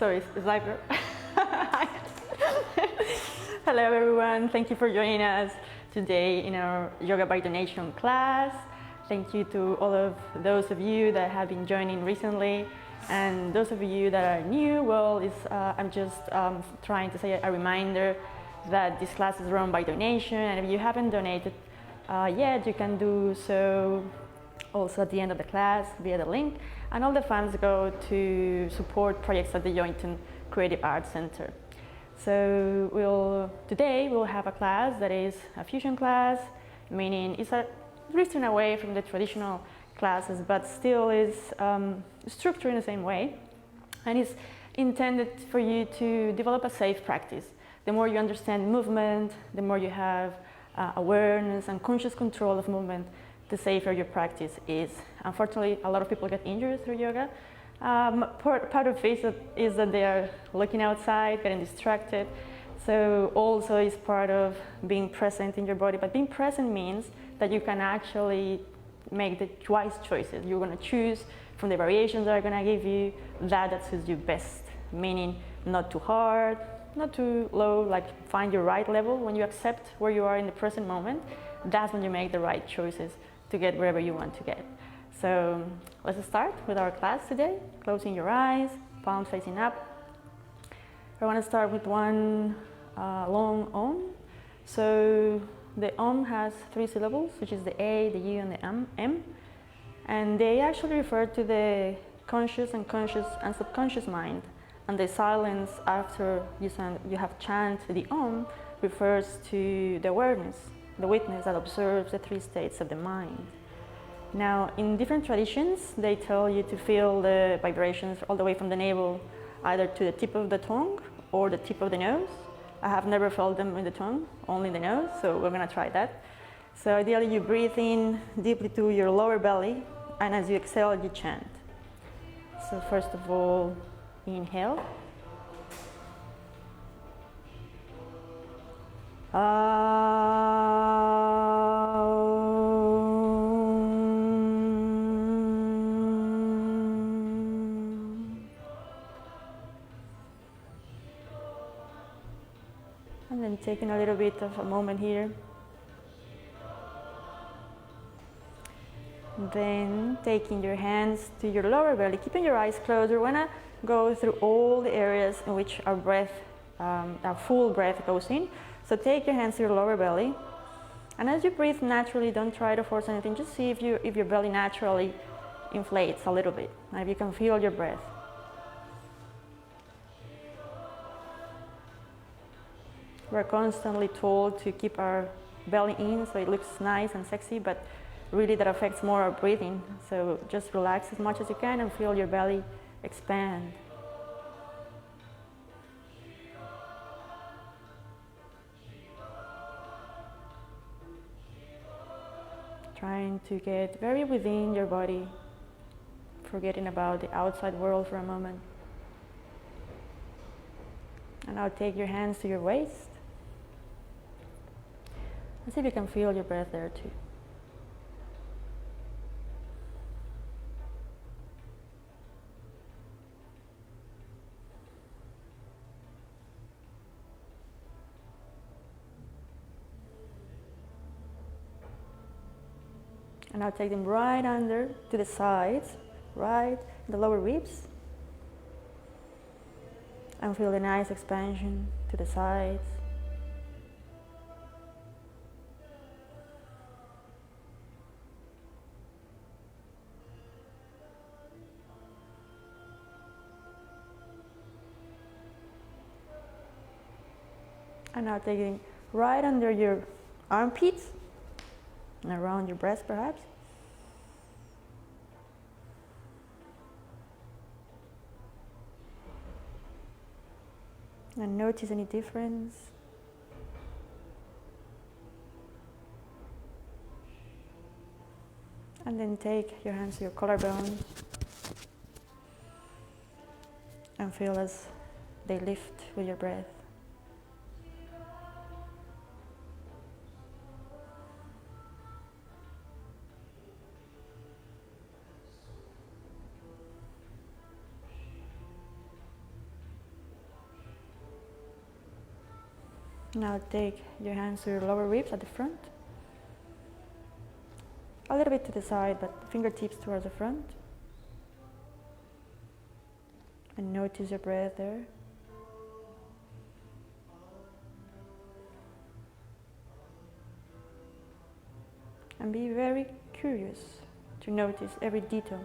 Sorry, it's April. Hello everyone, thank you for joining us today in our Yoga by Donation class. Thank you to all of those of you that have been joining recently, and those of you that are new, well, I'm just trying to say a reminder that this class is run by donation, and if you haven't donated yet, you can do so also at the end of the class via the link, and all the funds go to support projects at the Yoington Creative Arts Center. So today we'll have a class that is a fusion class, meaning it's a drifting away from the traditional classes, but still is structured in the same way, and it's intended for you to develop a safe practice. The more you understand movement, the more you have awareness and conscious control of movement, the safer your practice is. Unfortunately, a lot of people get injured through yoga. Part of it is that they are looking outside, getting distracted. So also is part of being present in your body. But being present means that you can actually make the wise choices. You're going to choose from the variations that are going to give you that suits you best. Meaning not too hard, not too low, like find your right level. When you accept where you are in the present moment, that's when you make the right choices to get wherever you want to get. So let's start with our class today. Closing your eyes, palms facing up. I want to start with one long Om. So the Om has 3 syllables, which is the A, the U, and the M. And they actually refer to the conscious and subconscious mind. And the silence after you have chanted the Om refers to the awareness, the witness that observes the 3 states of the mind. Now, in different traditions, they tell you to feel the vibrations all the way from the navel, either to the tip of the tongue or the tip of the nose. I have never felt them in the tongue, only in the nose, so we're going to try that. So ideally, you breathe in deeply to your lower belly, and as you exhale, you chant. So first of all, inhale. And then taking a little bit of a moment here. Then taking your hands to your lower belly, keeping your eyes closed. We want to go through all the areas in which our breath, our full breath goes in. So take your hands to your lower belly. And as you breathe naturally, don't try to force anything. Just see if your belly naturally inflates a little bit. And if you can feel your breath. We're constantly told to keep our belly in so it looks nice and sexy, but really that affects more our breathing. So just relax as much as you can and feel your belly expand. Trying to get very within your body, forgetting about the outside world for a moment. And now take your hands to your waist. And see if you can feel your breath there too. And now take them right under to the sides, right in the lower ribs. And feel the nice expansion to the sides. And now taking right under your armpits and around your breast perhaps. And notice any difference. And then take your hands to your collarbone and feel as they lift with your breath. Now take your hands to your lower ribs at the front. A little bit to the side, but fingertips towards the front. And notice your breath there. And be very curious to notice every detail.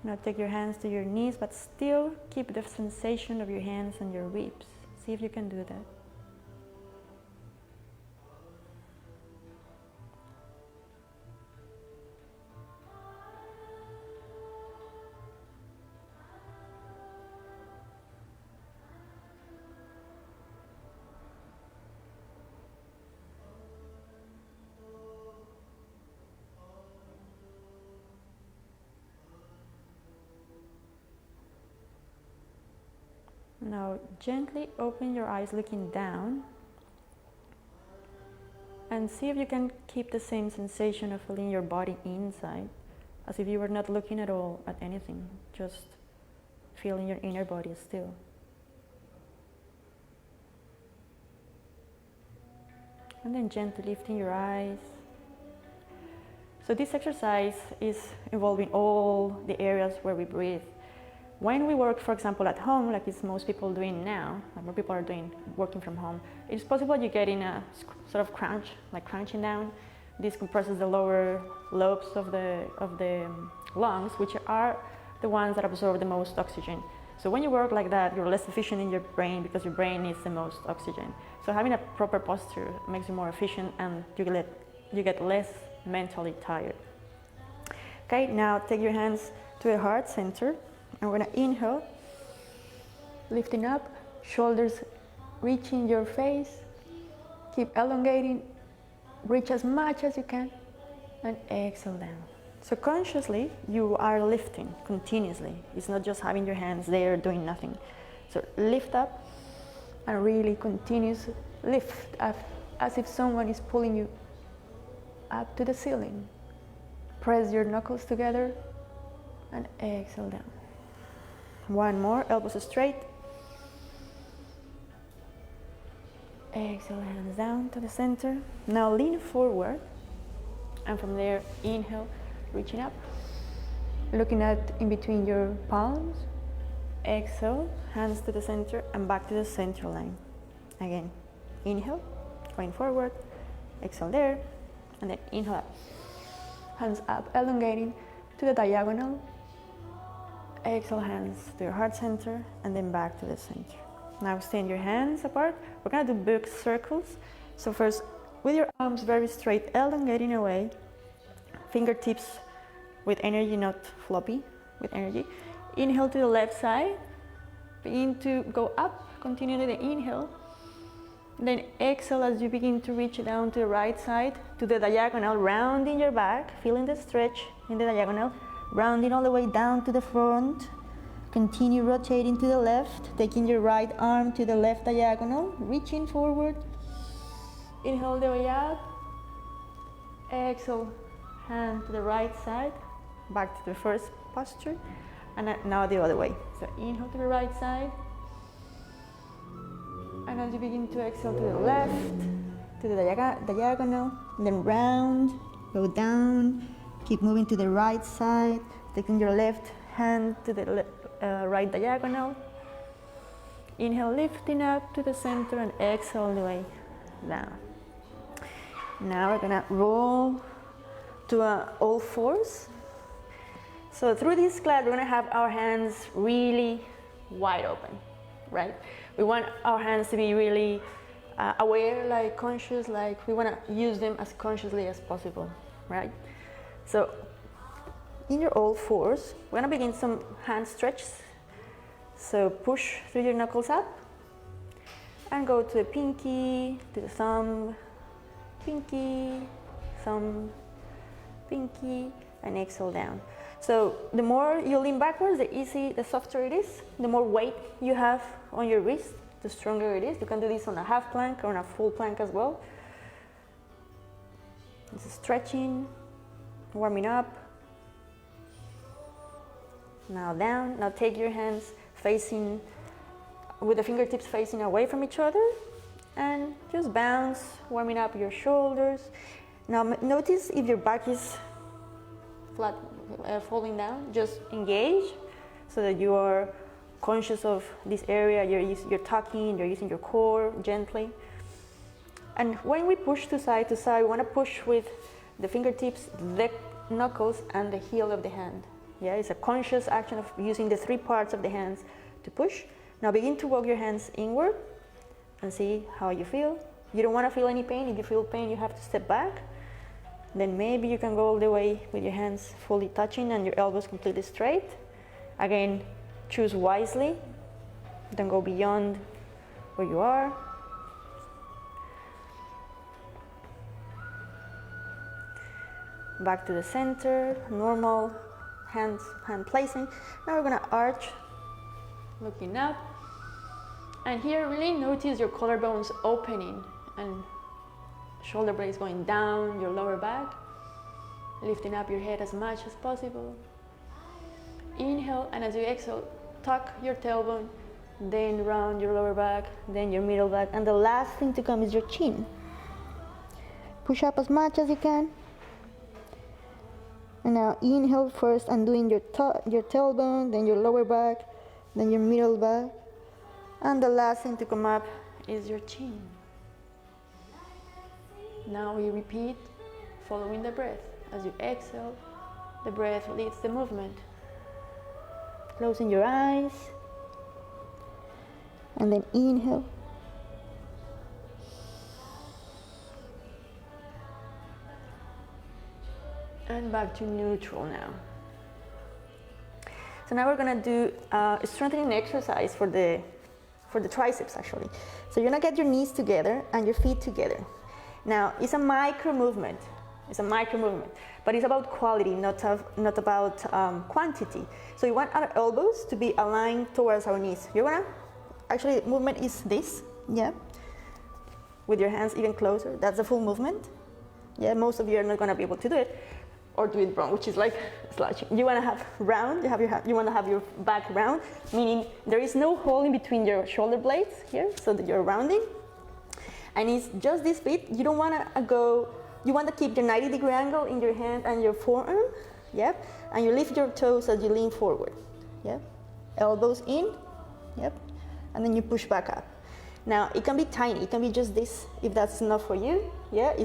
Now take your hands to your knees, but still keep the sensation of your hands and your ribs. See if you can do that. Now gently open your eyes looking down and see if you can keep the same sensation of feeling your body inside, as if you were not looking at all at anything, just feeling your inner body still. And then gently lifting your eyes. So this exercise is involving all the areas where we breathe. When we work, for example, at home, like it's most people doing now, like more people are doing working from home, it's possible you get in a sort of crunch, like crunching down. This compresses the lower lobes of the lungs, which are the ones that absorb the most oxygen. So when you work like that, you're less efficient in your brain because your brain needs the most oxygen. So having a proper posture makes you more efficient and you get less mentally tired. Okay, now take your hands to the heart center. And we're gonna inhale, lifting up, shoulders reaching your face, keep elongating, reach as much as you can, and exhale down. So consciously, you are lifting continuously. It's not just having your hands there doing nothing. So lift up and really continuous lift up, as if someone is pulling you up to the ceiling. Press your knuckles together and exhale down. One more, elbows straight. Exhale, hands down to the center. Now lean forward, and from there, inhale, reaching up, looking at in between your palms. Exhale, hands to the center and back to the center line. Again, inhale, going forward, exhale there, and then inhale up. Hands up, elongating to the diagonal. Exhale, hands to your heart center and then back to the center. Now extend your hands apart. We're gonna do big circles. So first, with your arms very straight, elongating away. Fingertips with energy, not floppy, with energy. Inhale to the left side. Begin to go up, continue to the inhale. Then exhale as you begin to reach down to the right side, to the diagonal, rounding your back, feeling the stretch in the diagonal. Rounding all the way down to the front. Continue rotating to the left, taking your right arm to the left diagonal, reaching forward. Inhale the way up. Exhale, hand to the right side, back to the first posture. And now the other way. So inhale to the right side. And as you begin to exhale to the left, to the diagonal, and then round, go down. Keep moving to the right side, taking your left hand to the right diagonal. Inhale, lifting up to the center, and exhale all the way down. Now we're gonna roll to all fours. So through this class, we're gonna have our hands really wide open, right? We want our hands to be really aware, like conscious, like we wanna use them as consciously as possible, right? So in your all fours, we're gonna begin some hand stretches. So push through your knuckles up and go to the pinky, to the thumb, pinky, thumb, pinky, and exhale down. So the more you lean backwards, the softer it is. The more weight you have on your wrist, the stronger it is. You can do this on a half plank or on a full plank as well. This is stretching, warming up. Now down. Now take your hands facing, with the fingertips facing away from each other, and just bounce, warming up your shoulders. Now notice if your back is flat, falling down, just engage so that you are conscious of this area. You're tucking, you're using your core gently. And when we push to side, we want to push with the fingertips, the knuckles, and the heel of the hand. Yeah, it's a conscious action of using the three parts of the hands to push. Now begin to walk your hands inward and see how you feel. You don't want to feel any pain. If you feel pain, you have to step back. Then maybe you can go all the way with your hands fully touching and your elbows completely straight. Again, choose wisely. Don't go beyond where you are. Back to the center, normal hand placing. Now we're gonna arch, looking up. And here really notice your collarbones opening and shoulder blades going down, your lower back, lifting up your head as much as possible. Inhale, and as you exhale, tuck your tailbone, then round your lower back, then your middle back, and the last thing to come is your chin. Push up as much as you can. And now inhale first, undoing your tailbone, then your lower back, then your middle back. And the last thing to come up is your chin. Now we repeat, following the breath. As you exhale, the breath leads the movement. Closing your eyes. And then inhale. And back to neutral now. So now we're gonna do a strengthening exercise for the triceps actually. So you're gonna get your knees together and your feet together. Now it's a micro movement. It's a micro movement, but it's about quality, not about quantity. So you want our elbows to be aligned towards our knees. You're gonna, actually the movement is this, yeah. With your hands even closer, that's the full movement. Yeah, most of you are not gonna be able to do it, or do it wrong, which is like slouching. You wanna have round, you wanna have your back round, meaning there is no hole in between your shoulder blades here, so that you're rounding. And it's just this bit. You don't wanna go, you wanna keep your 90-degree angle in your hand and your forearm, yep. And you lift your toes as you lean forward, yep. Elbows in, yep. And then you push back up. Now, it can be tiny, it can be just this, if that's enough for you, yeah.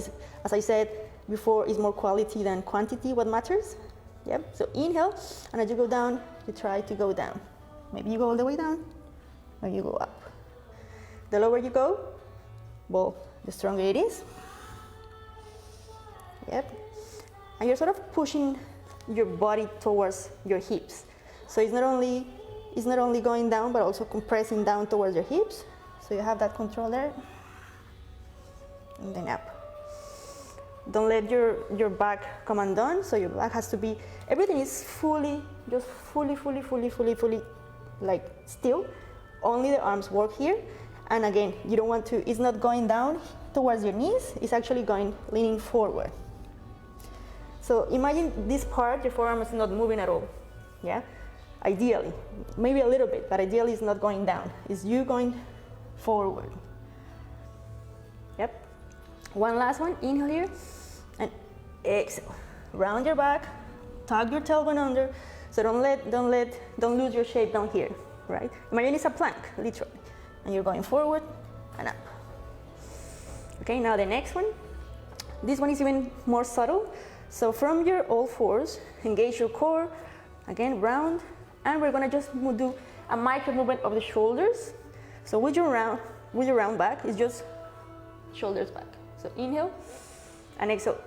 As I said before, is more quality than quantity what matters, yep. So inhale, and as you go down, you try to go down. Maybe you go all the way down, or you go up. The lower you go, well, the stronger it is. Yep. And you're sort of pushing your body towards your hips. So it's not only going down, but also compressing down towards your hips. So you have that control there. And then up. Don't let your back come undone. So your back has to be, everything is fully like still. Only the arms work here. And again, you don't want to, it's not going down towards your knees, it's actually leaning forward. So imagine this part, your forearm is not moving at all, yeah? Ideally, maybe a little bit, but ideally it's not going down. It's you going forward. Yep. One last one, inhale here, and exhale. Round your back, tuck your tailbone under, so don't lose your shape down here, right? Imagine it's a plank, literally. And you're going forward and up. Okay, now the next one. This one is even more subtle. So from your all fours, engage your core, again round, and we're gonna just do a micro movement of the shoulders. So with your round back, it's just shoulders back. So inhale and exhale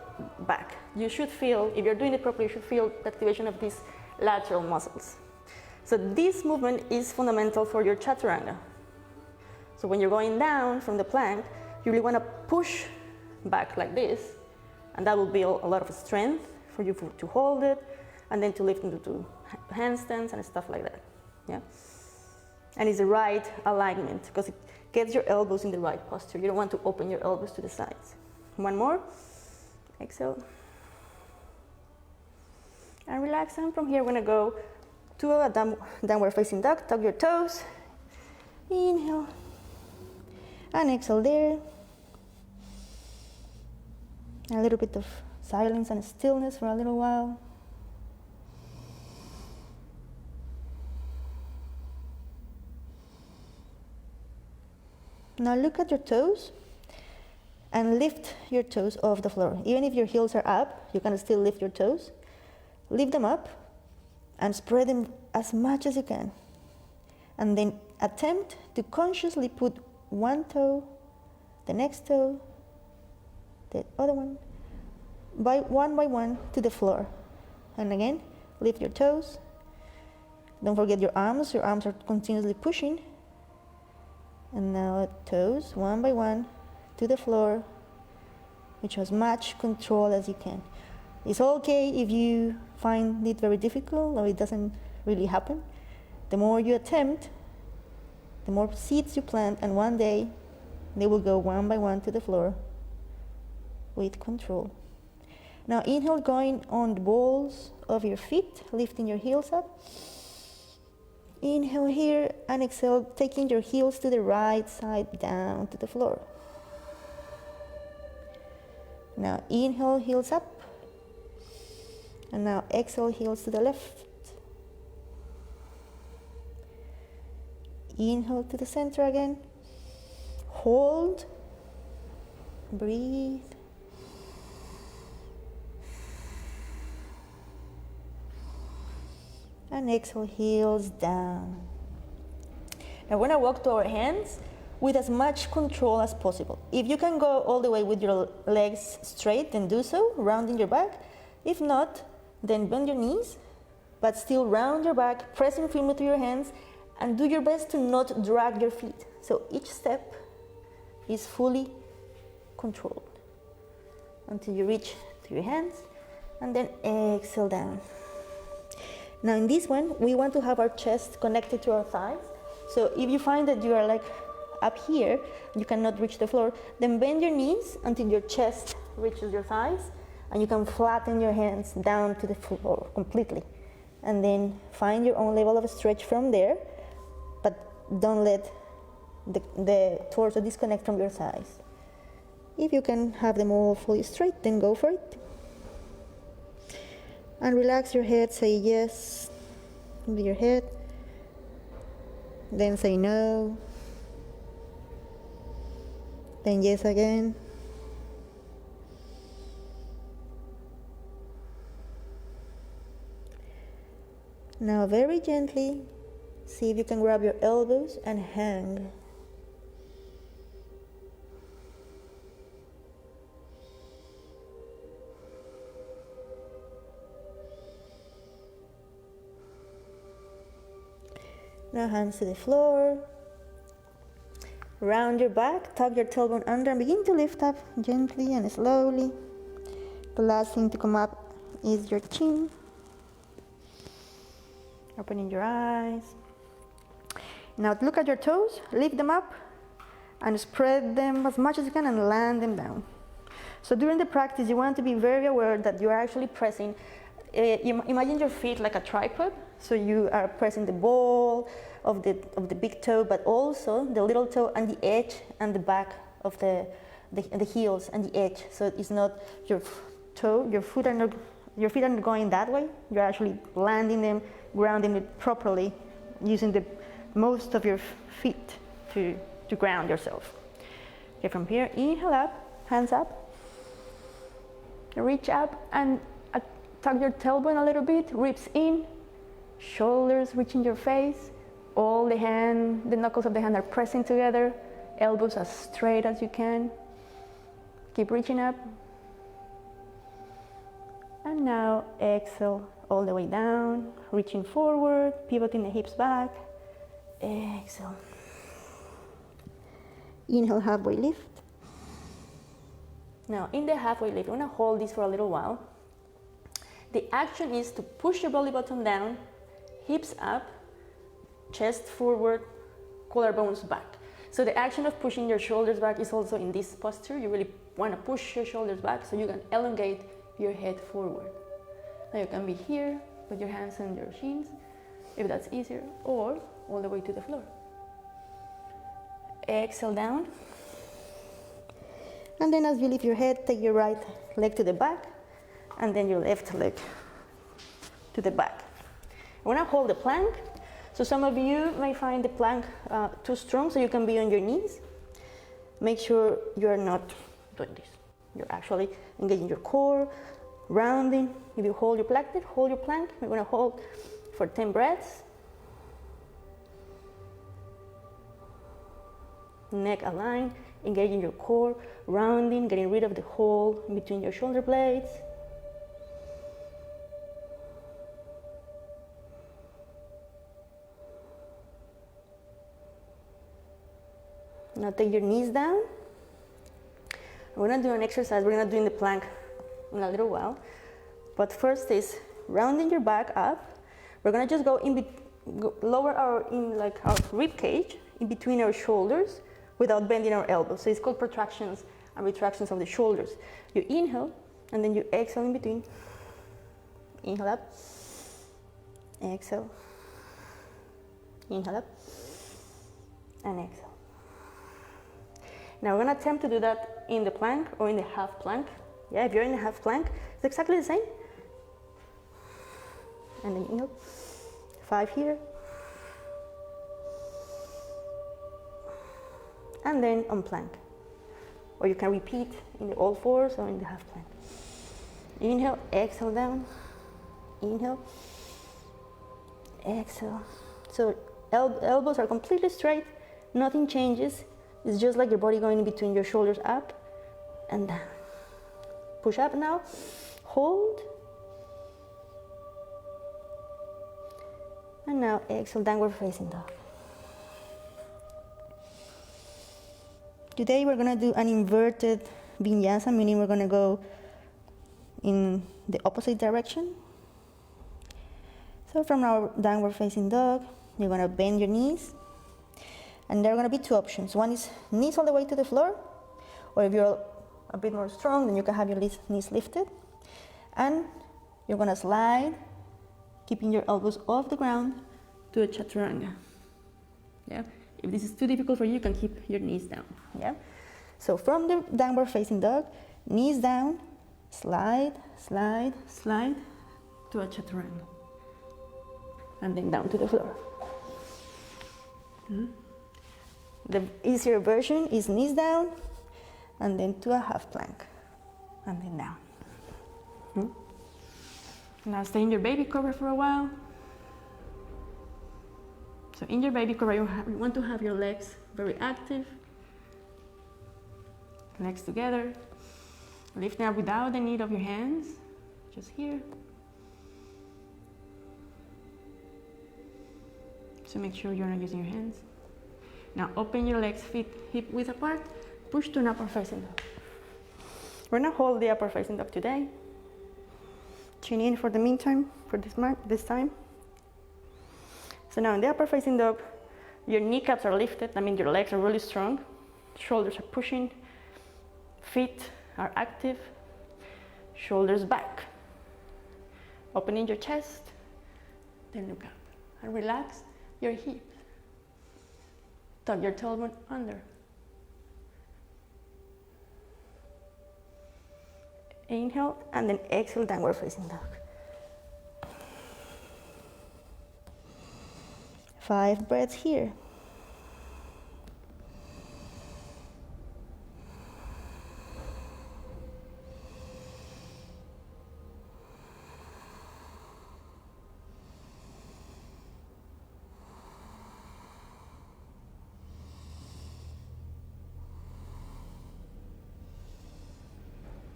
back. You should feel, if you're doing it properly, you should feel the activation of these lateral muscles. So this movement is fundamental for your chaturanga. So when you're going down from the plank, you really want to push back like this, and that will build a lot of strength for you to hold it, and then to lift into handstands and stuff like that, yeah? And it's the right alignment, because it gets your elbows in the right posture. You don't want to open your elbows to the sides. One more, exhale. And relax, and from here we're gonna go to a downward facing dog. Tuck your toes. Inhale. And exhale there. A little bit of silence and stillness for a little while. Now look at your toes and lift your toes off the floor. Even if your heels are up, you can still lift your toes. Lift them up and spread them as much as you can. And then attempt to consciously put one toe, the next toe, the other one, by one to the floor. And again, lift your toes. Don't forget your arms. Your arms are continuously pushing. And now toes, one by one, to the floor, with as much control as you can. It's okay if you find it very difficult or it doesn't really happen. The more you attempt, the more seeds you plant, and one day they will go one by one to the floor with control. Now inhale, going on the balls of your feet, lifting your heels up. Inhale here and exhale, taking your heels to the right side down to the floor. Now inhale, heels up. And now exhale, heels to the left. Inhale to the center again. Hold. Breathe. And exhale, heels down. Now we're going to walk to our hands with as much control as possible. If you can go all the way with your legs straight, then do so, rounding your back. If not, then bend your knees, but still round your back, pressing firmly to your hands, and do your best to not drag your feet. So each step is fully controlled until you reach to your hands, and then exhale down. Now in this one, we want to have our chest connected to our thighs. So if you find that you are like up here, you cannot reach the floor, then bend your knees until your chest reaches your thighs, and you can flatten your hands down to the floor completely. And then find your own level of stretch from there, but don't let the torso disconnect from your thighs. If you can have them all fully straight, then go for it. And relax your head, say yes with your head, then say no, then yes again. Now very gently, see if you can grab your elbows and hang. Now hands to the floor. Round your back, tuck your tailbone under and begin to lift up gently and slowly. The last thing to come up is your chin. Opening your eyes. Now look at your toes, lift them up and spread them as much as you can and land them down. So during the practice, you want to be very aware that you are actually pressing. Imagine your feet like a tripod. So you are pressing the ball of the big toe, but also the little toe and the edge and the back of the heels and the edge. So it's not your toe, your feet are not going that way. You're actually landing them, grounding it properly, using the most of your feet to ground yourself. Okay, from here, inhale up, hands up, reach up and tuck your tailbone a little bit, ribs in, shoulders reaching your face, all the knuckles of the hand are pressing together, elbows as straight as you can. Keep reaching up. And now exhale all the way down, reaching forward, pivoting the hips back. Exhale. Inhale, halfway lift. Now in the halfway lift, we're gonna hold this for a little while. The action is to push your belly button down, hips up, chest forward, collarbones back. So the action of pushing your shoulders back is also in this posture. You really want to push your shoulders back so you can elongate your head forward. Now you can be here with your hands on your shins, if that's easier, or all the way to the floor. Exhale down. And then as you lift your head, take your right leg to the back, and then your left leg to the back. We're gonna hold the plank. So some of you may find the plank too strong, so you can be on your knees. Make sure you're not doing this. You're actually engaging your core, rounding. If you hold your plank, We're gonna hold for 10 breaths. Neck aligned, engaging your core, rounding, getting rid of the hole in between your shoulder blades. Now take your knees down. We're gonna do an exercise we're gonna do in the plank in a little while. But first is rounding your back up. We're gonna just go lower our rib cage in between our shoulders without bending our elbows. So it's called protractions and retractions of the shoulders. You inhale and then you exhale in between. Inhale up, exhale, inhale up, and exhale. Now we're gonna attempt to do that in the plank or in the half plank. Yeah, if you're in the half plank, it's exactly the same. And then inhale, 5 here. And then on plank. Or you can repeat in the all fours or in the half plank. Inhale, exhale down. Inhale, exhale. So elbows are completely straight, nothing changes. It's just like your body going in between your shoulders, up and down. Push up now, hold. And now exhale, downward facing dog. Today we're gonna do an inverted vinyasa, meaning we're gonna go in the opposite direction. So from our downward facing dog, you're gonna bend your knees. And there are gonna be 2 options. One is knees all the way to the floor, or if you're a bit more strong, then you can have your knees lifted. And you're gonna slide, keeping your elbows off the ground, to a chaturanga. Yeah. If this is too difficult for you, you can keep your knees down. Yeah. So from the downward facing dog, knees down, slide, slide, slide to a chaturanga, and then down to the floor. The easier version is knees down, and then to a half plank, and then down. Now stay in your baby cobra for a while. So in your baby cobra, you want to have your legs very active. Legs together. Lifting up without the need of your hands, just here. So make sure you're not using your hands. Now open your legs, feet hip width apart, push to an upper facing dog. We're gonna hold the upper facing dog today. Chin in for the meantime, for this time. So now in the upper facing dog, your kneecaps are lifted, that means your legs are really strong, shoulders are pushing, feet are active, shoulders back. Opening your chest, then look up and relax your hips. Tuck your tailbone under. Inhale and then exhale, downward facing dog. 5 breaths here.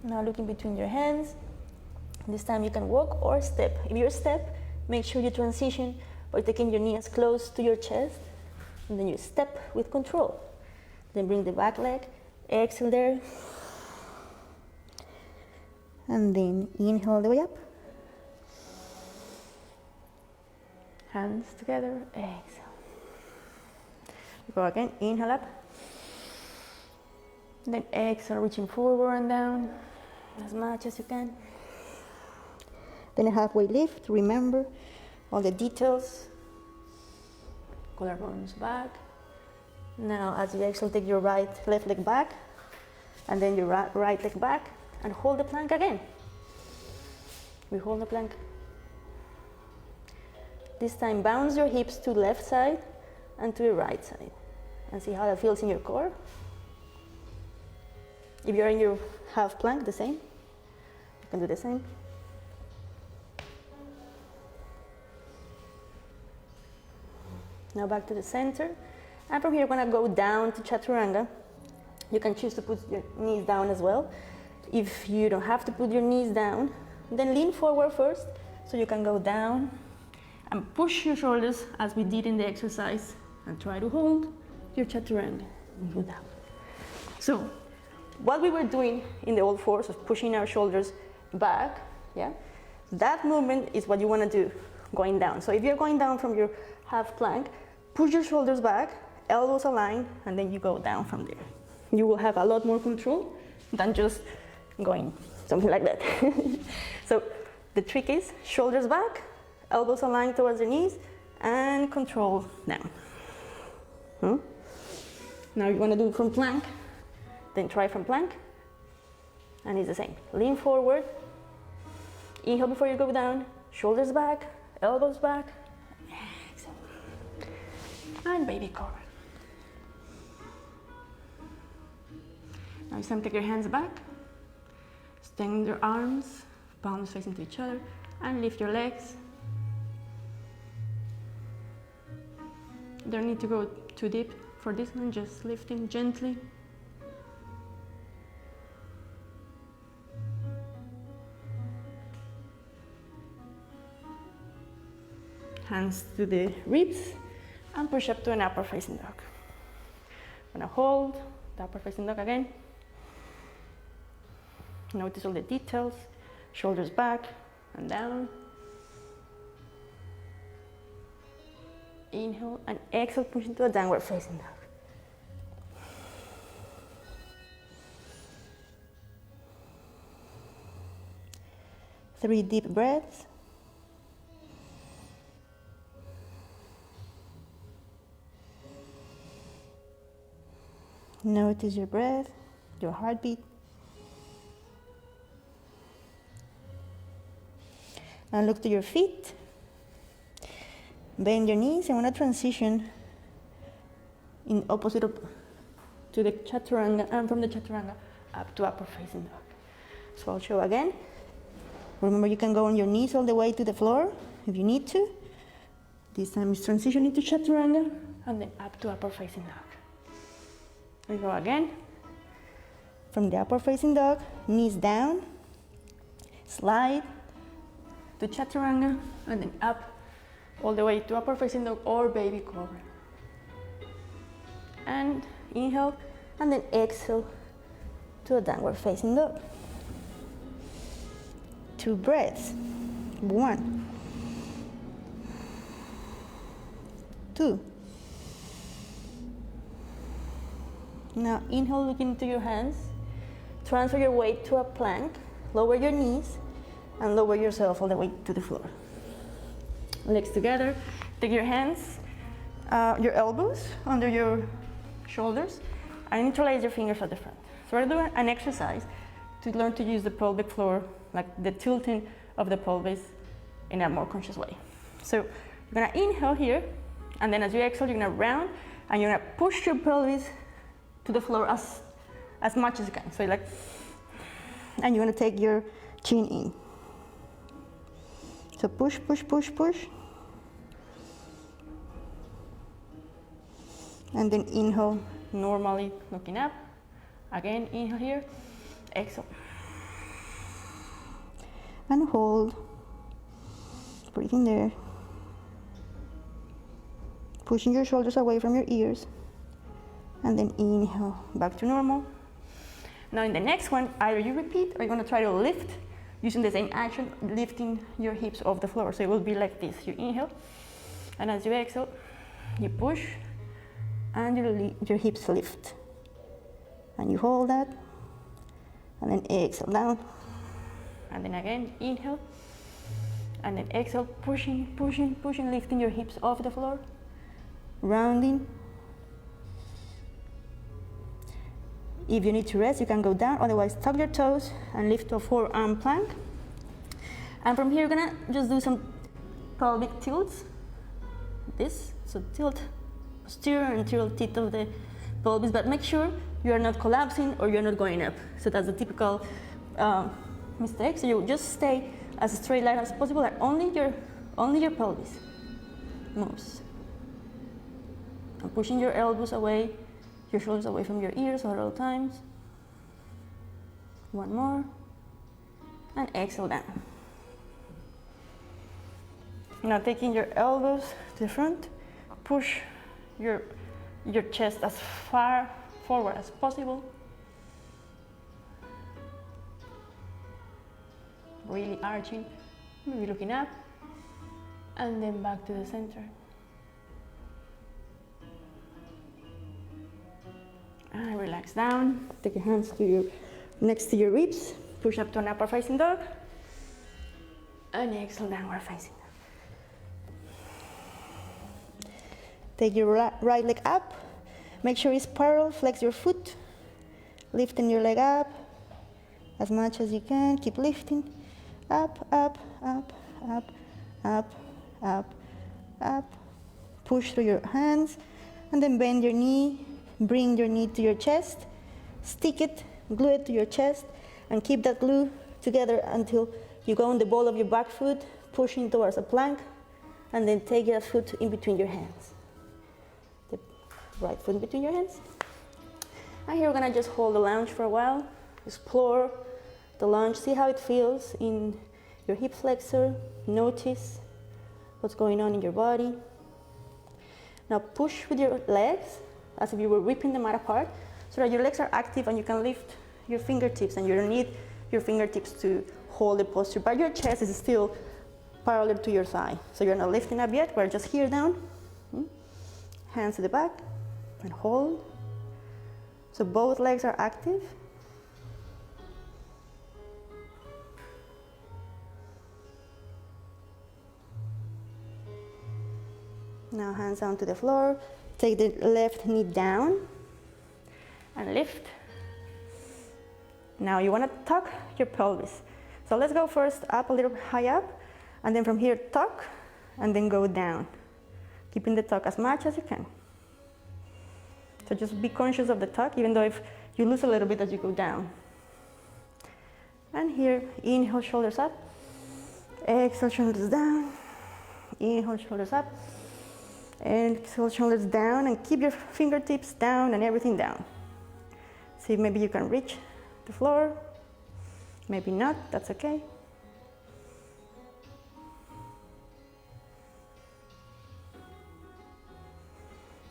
Now looking between your hands. This time you can walk or step. If you step, make sure you transition by taking your knee as close to your chest, and then you step with control. Then bring the back leg, exhale there, and then inhale all the way up. Hands together, exhale. Go again, inhale up. Then exhale, reaching forward and down as much as you can. Then a halfway lift. Remember all the details collarbones back. Now, as you exhale, take your left leg back, and then your right leg back, and hold the plank again. We hold the plank. This time, bounce your hips to the left side and to the right side, and see how that feels in your core. If you're in your half plank, the same. You can do the same. Now back to the center. And from here, we're gonna go down to Chaturanga. You can choose to put your knees down as well. If you don't have to put your knees down, then lean forward first, so you can go down and push your shoulders as we did in the exercise, and try to hold your Chaturanga and go down. So, what we were doing in the old fours of pushing our shoulders back, yeah, that movement is what you wanna do going down. So if you're going down from your half plank, push your shoulders back, elbows aligned, and then you go down from there. You will have a lot more control than just going something like that. So the trick is shoulders back, elbows aligned towards the knees, and control down. Now you want to do it from plank, then try from plank, and it's the same. Lean forward, inhale before you go down, shoulders back, elbows back, exhale, and baby cobra. Now it's time to take your hands back, extend your arms, palms facing to each other, and lift your legs. Don't need to go too deep for this one, just lifting gently. Hands to the ribs, and push up to an upward facing dog. I'm gonna hold the upward facing dog again. Notice all the details, shoulders back and down. Inhale and exhale, push into a downward facing dog. Three deep breaths. Notice your breath, your heartbeat. Now look to your feet. Bend your knees. I want to transition in opposite to the Chaturanga, and from the Chaturanga up to upward facing dog. So I'll show again. Remember, you can go on your knees all the way to the floor if you need to. This time is transition into Chaturanga and then up to upward facing dog. We go again. From the upward facing dog, knees down, slide to Chaturanga, and then up all the way to upward facing dog or baby cobra. And inhale, and then exhale to a downward facing dog. 2 breaths. 1, 2. Now inhale, look into your hands. Transfer your weight to a plank. Lower your knees and lower yourself all the way to the floor. Legs together. Take your hands, your elbows under your shoulders, and interlace your fingers at the front. So we're doing an exercise to learn to use the pelvic floor, like the tilting of the pelvis, in a more conscious way. So you're gonna inhale here, and then as you exhale, you're gonna round, and you're gonna push your pelvis to the floor as much as you can. So like, and you're gonna take your chin in. So push, push, push, push. And then inhale, normally looking up. Again, inhale here, exhale. And hold, breathing there. Pushing your shoulders away from your ears. And then inhale, back to normal. Now in the next one, either you repeat or you're gonna try to lift using the same action, lifting your hips off the floor. So it will be like this. You inhale, and as you exhale, you push, and your hips lift. And you hold that, and then exhale down. And then again, inhale, and then exhale, pushing, pushing, pushing, lifting your hips off the floor. rounding. If you need to rest, you can go down, otherwise tuck your toes and lift to a forearm plank. And from here, you're gonna just do some pelvic tilts. So tilt posterior and tilt tip of the pelvis, but make sure you are not collapsing or you're not going up. So that's a typical mistake. So you just stay as straight line as possible, and only your pelvis moves. And pushing your elbows away, your shoulders away from your ears several times. One more. And exhale down. Now taking your elbows to the front, push your chest as far forward as possible. Really arching, maybe looking up, and then back to the center. And relax down. Take your hands next to your ribs. Push up to an upward facing dog. And exhale, downward facing dog. Take your right leg up. Make sure it's parallel. Flex your foot. Lifting your leg up as much as you can. Keep lifting. Up, up, up, up, up, up, up. Push through your hands. And then bend your knee. Bring your knee to your chest. Stick it. Glue it to your chest. And keep that glue together until you go on the ball of your back foot, pushing towards a plank. And then take your foot in between your hands. The right foot in between your hands. And here we're gonna just hold the lunge for a while. Explore the lunge, see how it feels in your hip flexor. Notice what's going on in your body. Now push with your legs as if you were ripping them apart, so that your legs are active and you can lift your fingertips, and you don't need your fingertips to hold the posture, but your chest is still parallel to your thigh. So you're not lifting up yet, we're just here down. Hands to the back and hold. So both legs are active. Now hands down to the floor. Take the left knee down and lift. Now you want to tuck your pelvis. So let's go first up a little high up, and then from here tuck, and then go down. Keeping the tuck as much as you can. So just be conscious of the tuck, even though if you lose a little bit as you go down. And here, inhale, shoulders up. Exhale, shoulders down. Inhale, shoulders up. And exhale, shoulders down, and keep your fingertips down and everything down. See if maybe you can reach the floor. Maybe not, that's okay.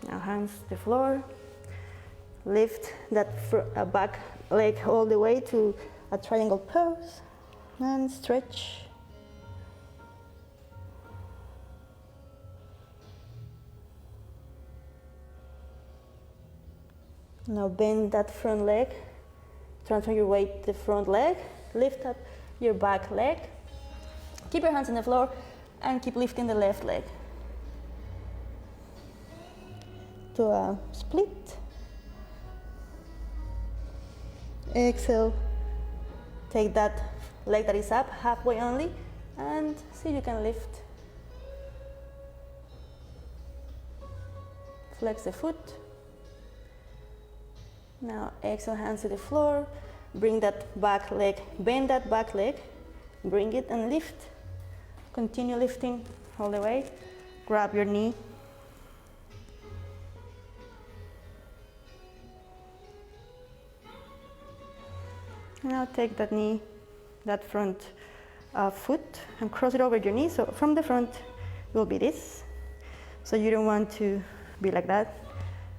Now hands to the floor. Lift that back leg all the way to a triangle pose and stretch. Now bend that front leg. Transfer your weight to the front leg. Lift up your back leg. Keep your hands on the floor and keep lifting the left leg to a split. Exhale. Take that leg that is up halfway only and see if you can lift. Flex the foot. Now exhale, hands to the floor. Bring that back leg, bend that back leg, bring it and lift. Continue lifting all the way. Grab your knee. Now take that knee, that front foot, and cross it over your knee. So from the front will be this. So you don't want to be like that.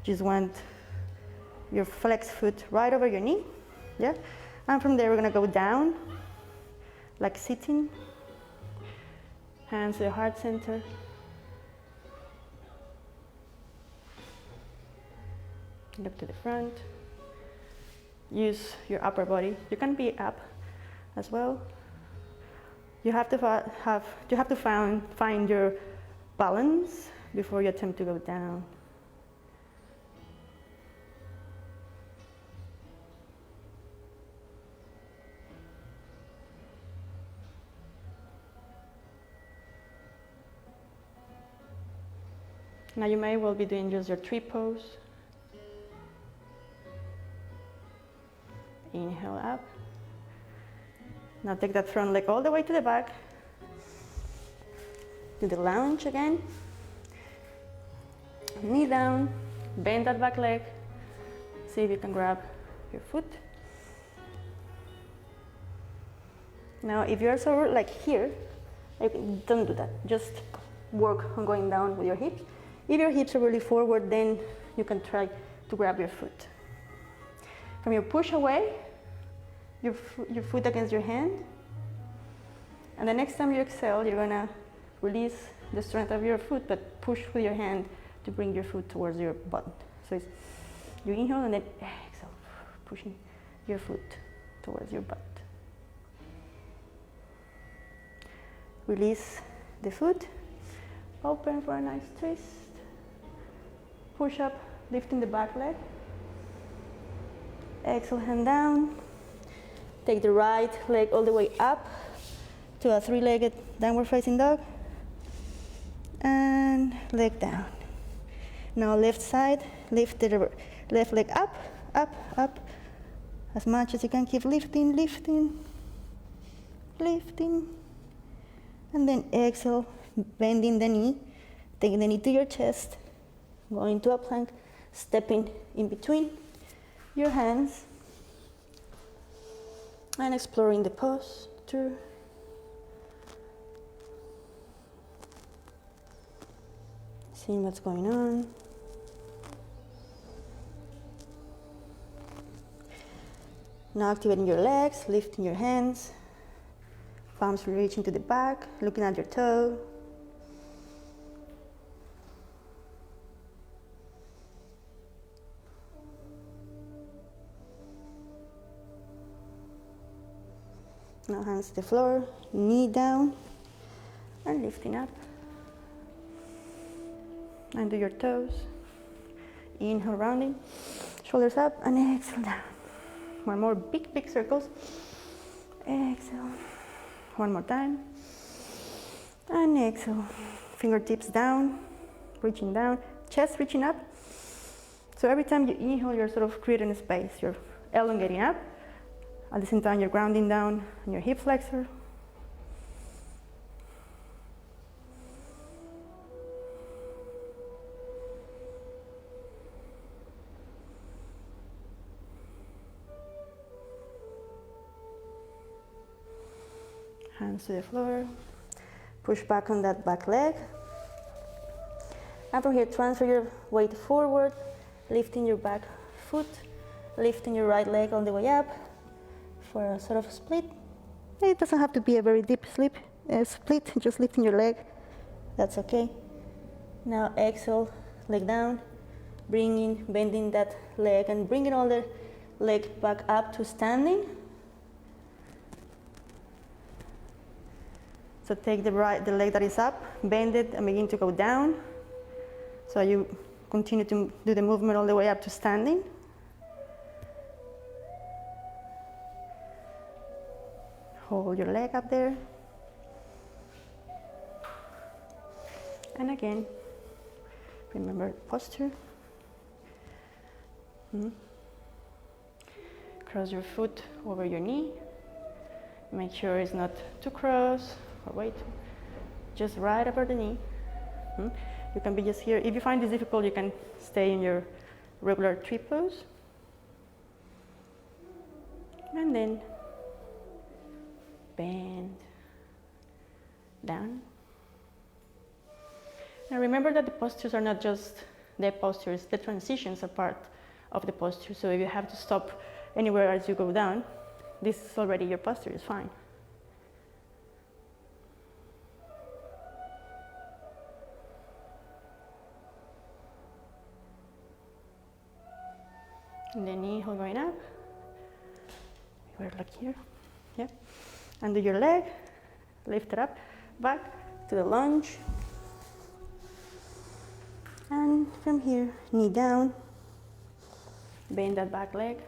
You just want your flex foot right over your knee. Yeah? And from there we're gonna go down, like sitting. Hands to the heart center. Look to the front. Use your upper body. You can be up as well. You have to find your balance before you attempt to go down. Now you may well be doing just your tree pose. Inhale up. Now take that front leg all the way to the back. Do the lunge again. Knee down, bend that back leg. See if you can grab your foot. Now if you're so like here, don't do that. Just work on going down with your hips. If your hips are really forward, then you can try to grab your foot. From your push away, your foot against your hand. And the next time you exhale, you're gonna release the strength of your foot, but push with your hand to bring your foot towards your butt. So it's, you inhale and then exhale, pushing your foot towards your butt. Release the foot, open for a nice twist. Push up, lifting the back leg. Exhale, hand down. Take the right leg all the way up to a three-legged downward facing dog. And leg down. Now left side, lift the left leg up, up, up. As much as you can, keep lifting, lifting, lifting. And then exhale, bending the knee, taking the knee to your chest, going to a plank, stepping in between your hands, and exploring the posture. Seeing what's going on. Now activating your legs, lifting your hands, palms reaching to the back, looking at your toe. Now hands to the floor, knee down, and lifting up. Under your toes. Inhale, rounding, shoulders up, and exhale down. One more, big, big circles. Exhale. One more time. And exhale. Fingertips down, reaching down, chest reaching up. So every time you inhale, you're sort of creating a space. You're elongating up. At the same time, you're grounding down on your hip flexor. Hands to the floor. Push back on that back leg. And from here, transfer your weight forward, lifting your back foot, lifting your right leg all the way up for a sort of split. It doesn't have to be a very deep split, just lifting your leg. That's okay. Now exhale, leg down, bending that leg and bringing all the leg back up to standing. So take the leg that is up, bend it, and begin to go down. So you continue to do the movement all the way up to standing. Hold your leg up there. And again, remember posture. Cross your foot over your knee. Make sure it's not too cross. Or wait, just right over the knee. You can be just here. If you find this difficult, you can stay in your regular tree pose. And then bend down. Now remember that the postures are not just the postures, the transitions are part of the posture. So if you have to stop anywhere as you go down, this is already your posture, it's fine. And the knee going up. We're like here. Yeah. Under your leg, lift it up, back to the lunge. And from here, knee down. Bend that back leg.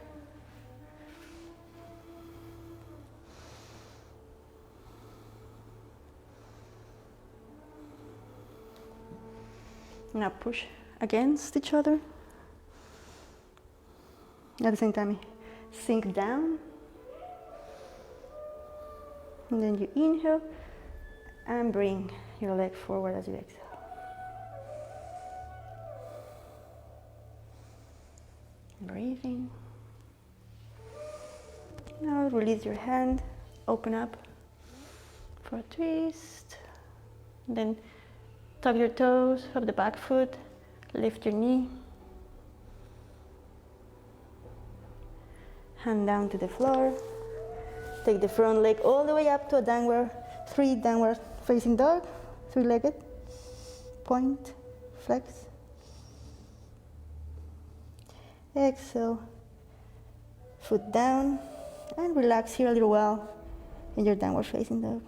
Now push against each other. At the same time, sink down. And then you inhale and bring your leg forward as you exhale. Breathing. Now release your hand, open up for a twist. Then tuck your toes, up the back foot, lift your knee. Hand down to the floor. Take the front leg all the way up to a downward facing dog, three-legged. Point, flex. Exhale, foot down, and relax here a little while in your downward facing dog.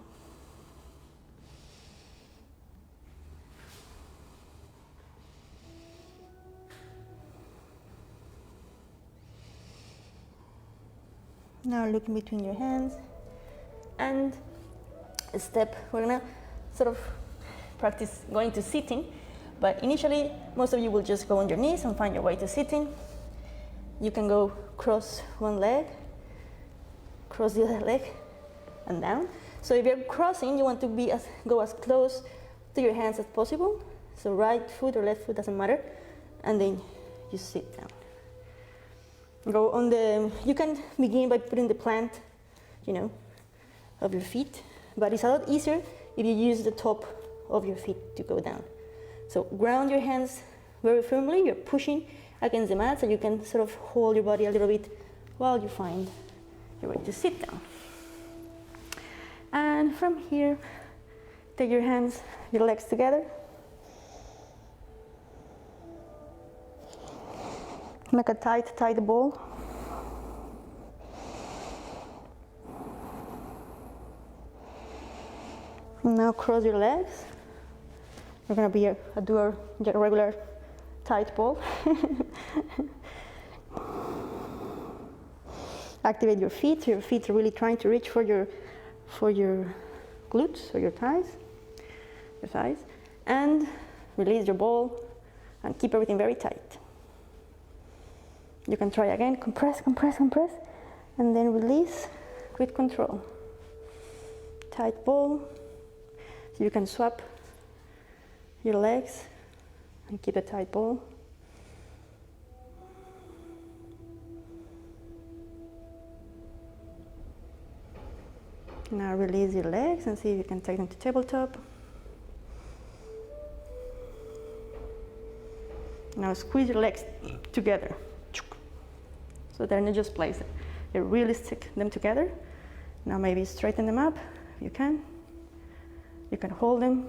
Now look in between your hands and a step. We're gonna sort of practice going to sitting, but initially most of you will just go on your knees and find your way to sitting. You can go cross one leg, cross the other leg, and down. So if you're crossing, you want to go as close to your hands as possible. So right foot or left foot, doesn't matter. And then you sit down. Go on you can begin by putting the plant, of your feet, but it's a lot easier if you use the top of your feet to go down. So ground your hands very firmly. You're pushing against the mat, so you can sort of hold your body a little bit while you find your way to sit down. And from here, take your hands, your legs together. Make a tight ball. Now cross your legs. You're gonna do a regular tight ball. Activate your feet. Your feet are really trying to reach for your glutes or your thighs, and release your ball and keep everything very tight. You can try again, compress, and then release with control. Tight ball, so you can swap your legs and keep a tight ball. Now release your legs and see if you can take them to tabletop. Now squeeze your legs together. So they're not just placed. You really stick them together. Now maybe straighten them up if you can. You can hold them.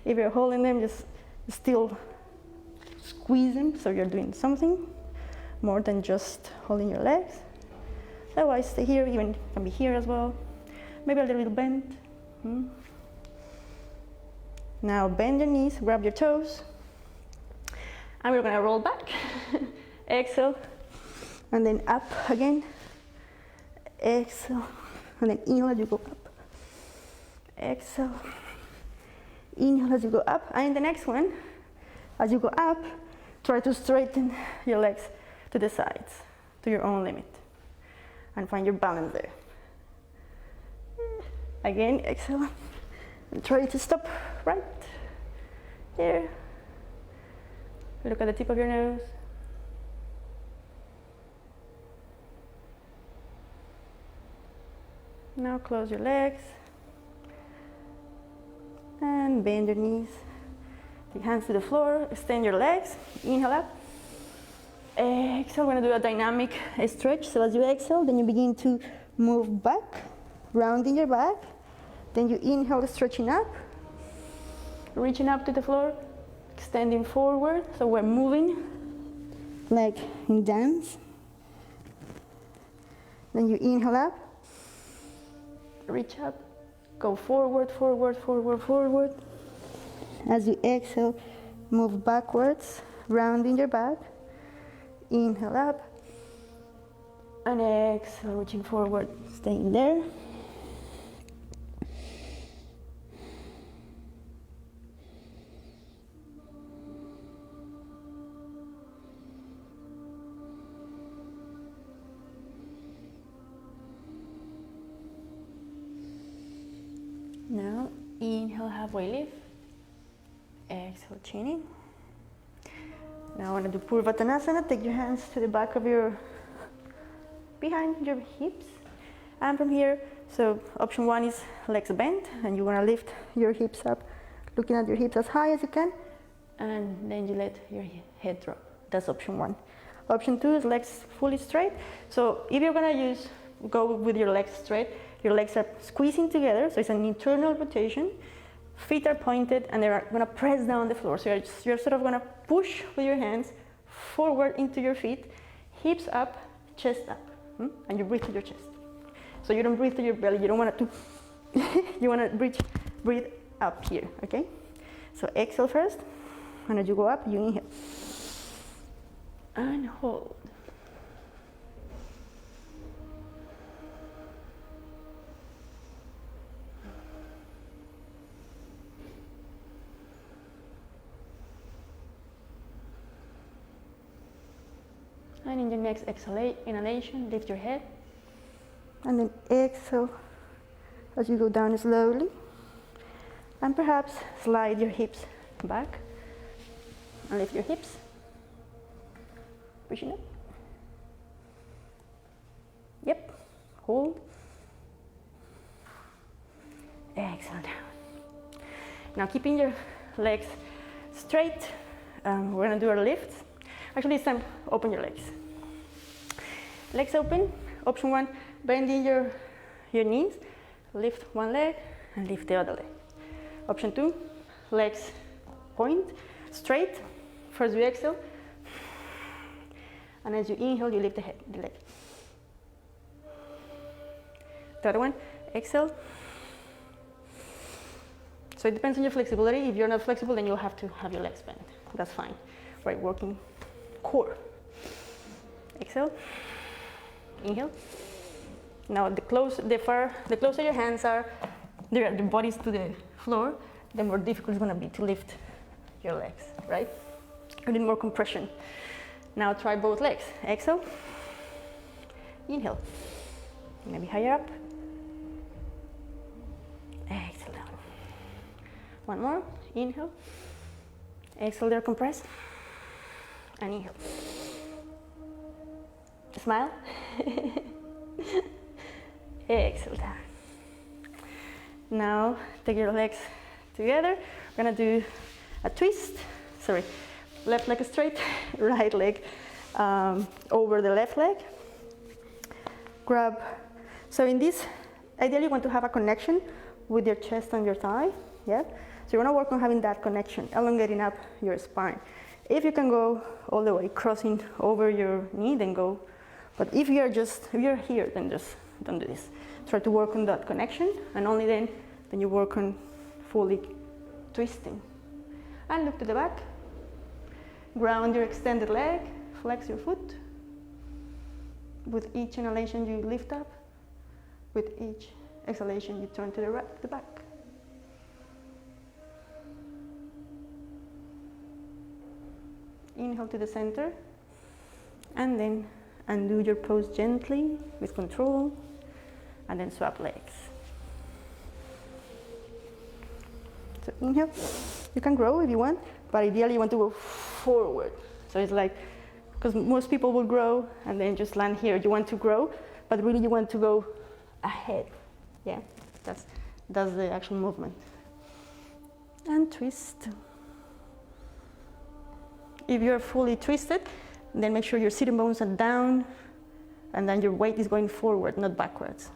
If you're holding them, just still squeeze them so you're doing something more than just holding your legs. Otherwise, stay here, even can be here as well. Maybe a little bent. Now bend your knees, grab your toes. And we're gonna roll back. Exhale, and then up again. Exhale, and then inhale as you go up. Exhale, inhale as you go up. And in the next one, as you go up, try to straighten your legs to the sides, to your own limit, and find your balance there. Again, exhale, and try to stop right there. Look at the tip of your nose. Now close your legs and bend your knees. Take hands to the floor, extend your legs, inhale up. Exhale, we're gonna do a dynamic stretch. So as you exhale, then you begin to move back, rounding your back. Then you inhale, stretching up, reaching up to the floor, extending forward, so we're moving like in dance. Then you inhale up, reach up, go forward, forward, forward, forward. As you exhale, move backwards, rounding your back. Inhale up, and exhale, reaching forward, staying there. Inhale, halfway lift. Exhale, chin in. Now I want to do Purvattanasana. Take your hands to the back of behind your hips. And from here, so option 1 is legs bent, and you want to lift your hips up, looking at your hips as high as you can, and then you let your head drop. That's option 1. Option 2 is legs fully straight. So if you're going to go with your legs straight, your legs are squeezing together, so it's an internal rotation. Feet are pointed, and they're going to press down the floor. So you're sort of going to push with your hands forward into your feet, hips up, chest up, and you breathe through your chest. So you don't breathe through your belly. You don't want to. You want to breathe up here. Okay. So exhale first, and as you go up, you inhale and hold. And in your next inhalation, lift your head. And then exhale as you go down slowly. And perhaps slide your hips back. And lift your hips. Pushing up. Yep. Hold. Exhale down. Now keeping your legs straight, we're going to do our lifts. Actually, it's time to open your legs. Legs open. Option 1, bending your knees. Lift one leg and lift the other leg. Option 2, legs point straight. First you exhale. And as you inhale, you lift the leg. The other one, exhale. So it depends on your flexibility. If you're not flexible, then you'll have to have your legs bent. That's fine. Right, working core. Exhale. Inhale. Now the closer your hands are, the bodies to the floor, the more difficult it's going to be to lift your legs, right? You need more compression. Now try both legs. Exhale. Inhale. Maybe higher up. Exhale down. One more. Inhale. Exhale there, compress. And inhale. Smile. Exhale down. Now take your legs together. We're gonna do a twist. Sorry, left leg straight, right leg over the left leg. Grab. So in this, ideally you want to have a connection with your chest and your thigh. Yeah. So you want to work on having that connection, elongating up your spine. If you can go all the way, crossing over your knee, then go. But if you're here, then just don't do this. Try to work on that connection, and only then you work on fully twisting. And look to the back. Ground your extended leg, flex your foot. With each inhalation, you lift up. With each exhalation, you turn to the back. Inhale to the center, and then undo your pose gently with control, and then swap legs. So inhale. You can grow if you want, but ideally you want to go forward. So it's like, because most people will grow and then just land here. You want to grow, but really you want to go ahead. Yeah, that's the actual movement. And twist. If you're fully twisted, then make sure your sitting bones are down, and then your weight is going forward, not backwards.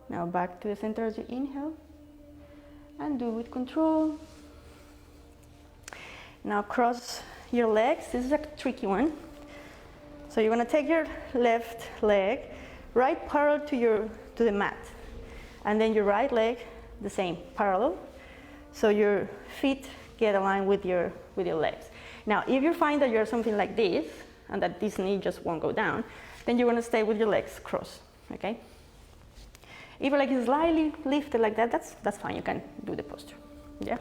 Now back to the center as you inhale, and do with control. Now cross your legs. This is a tricky one. So you're going to take your left leg right parallel to the mat, and then your right leg the same, parallel. So your feet get aligned with your legs. Now, if you find that you're something like this, and that this knee just won't go down, then you're going to stay with your legs crossed. Okay. If your leg is slightly lifted like that, that's fine. You can do the posture. Yeah.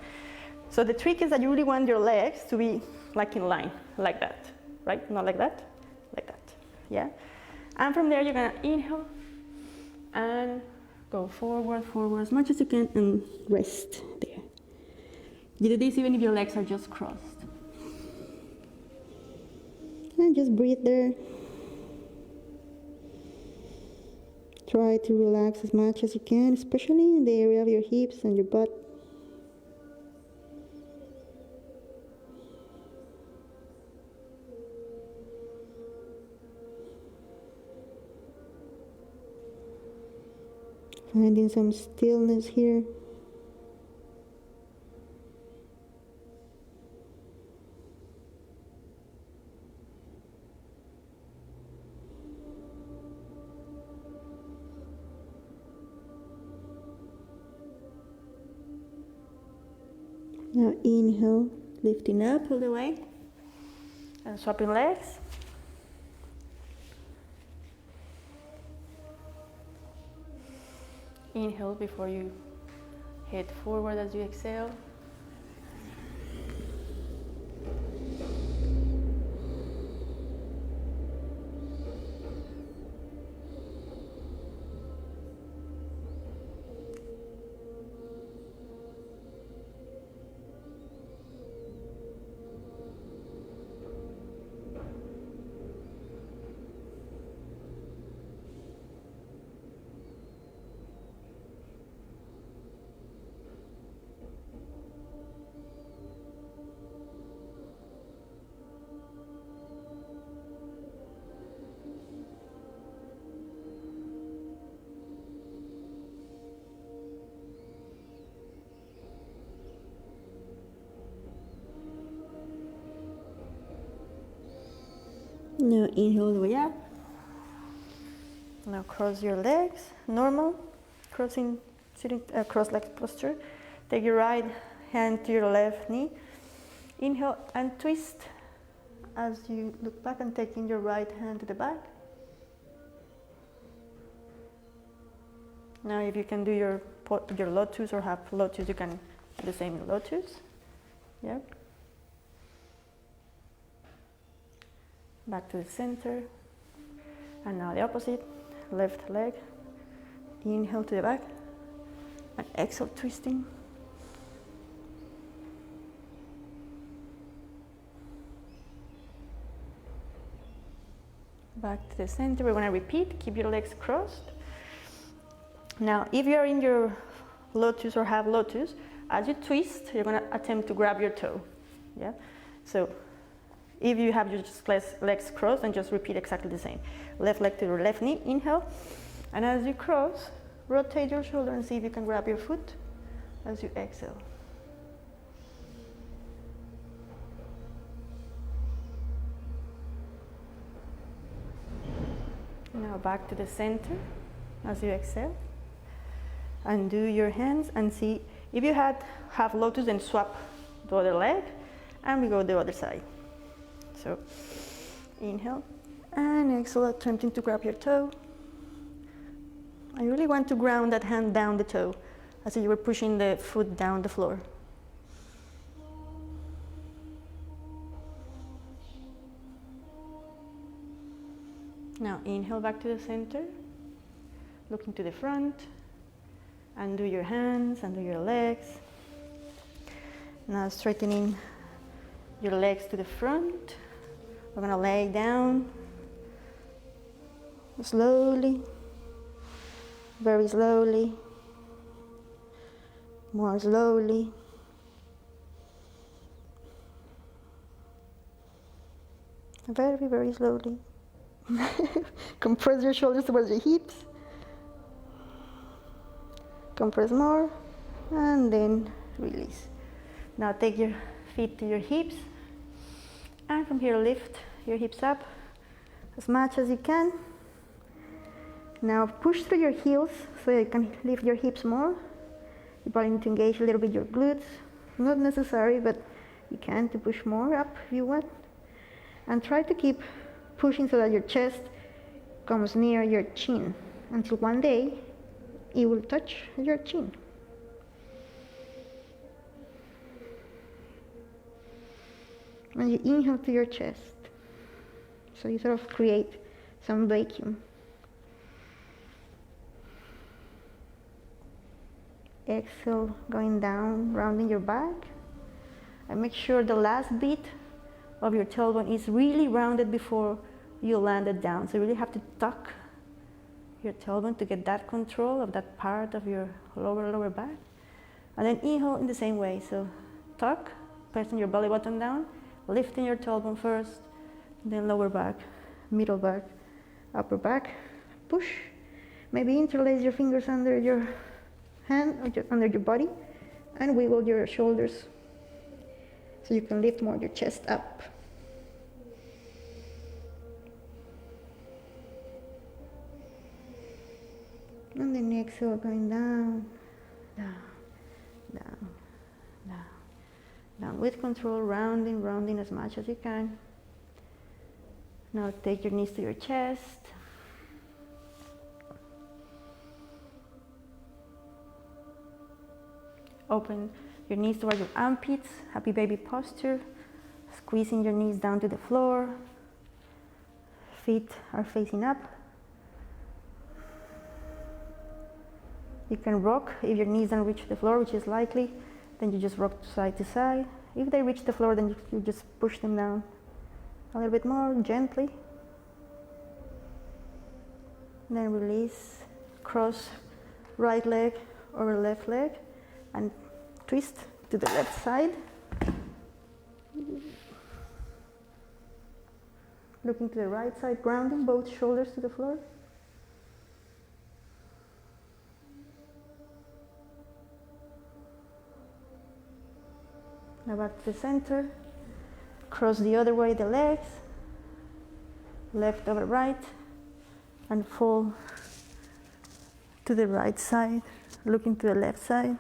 So the trick is that you really want your legs to be like in line, like that, right? Not like that, like that, yeah? And from there, you're gonna inhale and go forward, forward as much as you can, and rest there. You do this even if your legs are just crossed. And just breathe there. Try to relax as much as you can, especially in the area of your hips and your butt. Finding some stillness here. Now inhale, lifting up all the way and swapping legs. Inhale before you head forward as you exhale. Now inhale all the way up. Now cross your legs, normal, crossing, sitting, cross-legged posture. Take your right hand to your left knee. Inhale and twist as you look back and taking your right hand to the back. Now if you can do your lotus or half lotus, you can do the same lotus. Yeah. Back to the center. And now the opposite, left leg. Inhale to the back and exhale, twisting. Back to the center. We're going to repeat. Keep your legs crossed. Now, if you're in your lotus or half lotus, as you twist, you're going to attempt to grab your toe. Yeah. So, if you have your legs crossed, and just repeat exactly the same. Left leg to your left knee. Inhale, and as you cross, rotate your shoulder and see if you can grab your foot as you exhale. Now back to the center as you exhale. Undo your hands and see if you had half lotus, then swap the other leg and we go the other side. So inhale and exhale, attempting to grab your toe. I really want to ground that hand down the toe as if you were pushing the foot down the floor. Now inhale back to the center, looking to the front. Undo your hands, undo your legs. Now straightening your legs to the front. We're going to lay down slowly, very slowly, more slowly. Very, very slowly. Compress your shoulders towards your hips. Compress more, and then release. Now take your feet to your hips, and from here lift your hips up as much as you can. Now push through your heels so you can lift your hips more. You probably need to engage a little bit your glutes. Not necessary, but you can to push more up if you want. And try to keep pushing so that your chest comes near your chin until one day it will touch your chin. And you inhale to your chest. So you sort of create some vacuum. Exhale, going down, rounding your back. And make sure the last bit of your tailbone is really rounded before you land it down. So you really have to tuck your tailbone to get that control of that part of your lower back. And then inhale in the same way. So tuck, pressing your belly button down, lifting your tailbone first, then lower back, middle back, upper back, push. Maybe interlace your fingers under your hand or under your body and wiggle your shoulders so you can lift more your chest up. And then exhale, going down, down, down, down, down. With control, rounding as much as you can. Now take your knees to your chest. Open your knees towards your armpits, happy baby posture. Squeezing your knees down to the floor. Feet are facing up. You can rock if your knees don't reach the floor, which is likely, then you just rock side to side. If they reach the floor, then you just push them down a little bit more gently. Then release, cross right leg over left leg and twist to the left side. Looking to the right side, grounding both shoulders to the floor. Now back to the center. Cross the other way the legs. Left over right. And fall to the right side, looking to the left side.